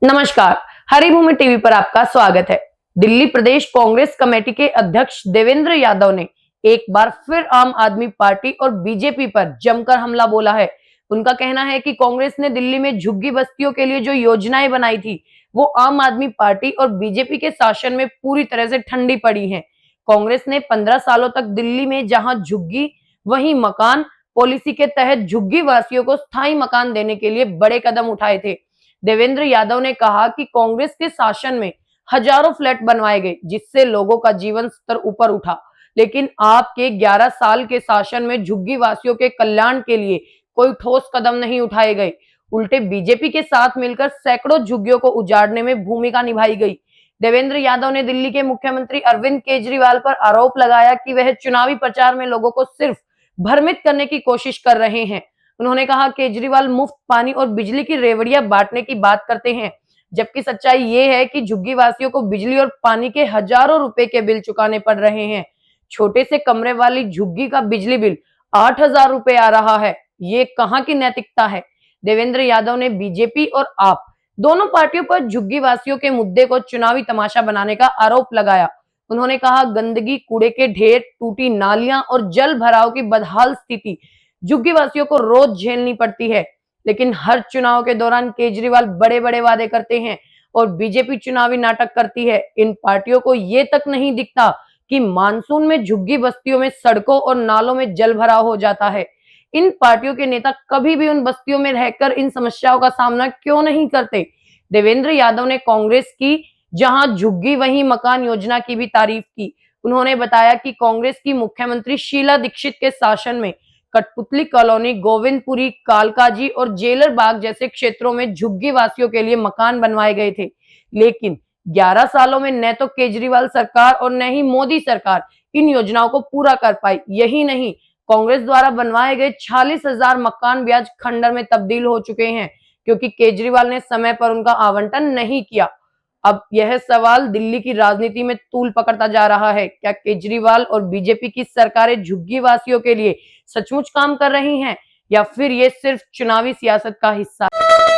नमस्कार। हरिभूमि टीवी पर आपका स्वागत है। दिल्ली प्रदेश कांग्रेस कमेटी के अध्यक्ष देवेंद्र यादव ने एक बार फिर आम आदमी पार्टी और बीजेपी पर जमकर हमला बोला है। उनका कहना है कि कांग्रेस ने दिल्ली में झुग्गी बस्तियों के लिए जो योजनाएं बनाई थी, वो आम आदमी पार्टी और बीजेपी के शासन में पूरी तरह से ठंडी पड़ी हैं। कांग्रेस ने 15 सालों तक दिल्ली में जहां झुग्गी वहीं मकान पॉलिसी के तहत झुग्गी वासियों को स्थायी मकान देने के लिए बड़े कदम उठाए थे। देवेंद्र यादव ने कहा कि कांग्रेस के शासन में हजारों फ्लैट बनवाए गए, जिससे लोगों का जीवन स्तर ऊपर उठा, लेकिन आपके 11 साल के शासन में झुग्गी वासियों के कल्याण के लिए कोई ठोस कदम नहीं उठाए गए। उल्टे बीजेपी के साथ मिलकर सैकड़ों झुग्गियों को उजाड़ने में भूमिका निभाई गई। देवेंद्र यादव ने दिल्ली के मुख्यमंत्री अरविंद केजरीवाल पर आरोप लगाया कि वह चुनावी प्रचार में लोगों को सिर्फ भ्रमित करने की कोशिश कर रहे हैं। उन्होंने कहा, केजरीवाल मुफ्त पानी और बिजली की रेवड़ियां बांटने की बात करते हैं, जबकि सच्चाई ये है कि झुग्गी वासियों को बिजली और पानी के हजारों रुपए के बिल चुकाने पड़ रहे हैं। छोटे से कमरे वाली झुग्गी का बिजली बिल 8,000 रुपए आ रहा है। ये कहाँ की नैतिकता है? देवेंद्र यादव ने बीजेपी और आप दोनों पार्टियों पर झुग्गी वासियों के मुद्दे को चुनावी तमाशा बनाने का आरोप लगाया। उन्होंने कहा, गंदगी, कूड़े के ढेर, टूटी नालियां और जल भराव की बदहाल स्थिति झुग्गी वासियों को रोज झेलनी पड़ती है। लेकिन हर चुनाव के दौरान केजरीवाल बड़े बड़े वादे करते हैं और बीजेपी चुनावी नाटक करती है। इन पार्टियों को ये तक नहीं दिखता कि मानसून में झुग्गी बस्तियों में सड़कों और नालों में जल भराव हो जाता है। इन पार्टियों के नेता कभी भी उन बस्तियों में रहकर इन समस्याओं का सामना क्यों नहीं करते? देवेंद्र यादव ने कांग्रेस की जहां झुग्गी वहीं मकान योजना की भी तारीफ की। उन्होंने बताया कि कांग्रेस की मुख्यमंत्री शीला दीक्षित के शासन में कठपुतली कॉलोनी, गोविंदपुरी, कालकाजी और जेलर बाग जैसे क्षेत्रों में झुग्गी वासियों के लिए मकान बनवाए गए थे। लेकिन 11 सालों में न तो केजरीवाल सरकार और न ही मोदी सरकार इन योजनाओं को पूरा कर पाई। यही नहीं, कांग्रेस द्वारा बनवाए गए 46,000 मकान ब्याज खंडर में तब्दील हो चुके हैं, क्योंकि केजरीवाल ने समय पर उनका आवंटन नहीं किया। अब यह सवाल दिल्ली की राजनीति में तूल पकड़ता जा रहा है। क्या केजरीवाल और बीजेपी की सरकारें झुग्गी वासियों के लिए सचमुच काम कर रही हैं, या फिर ये सिर्फ चुनावी सियासत का हिस्सा है?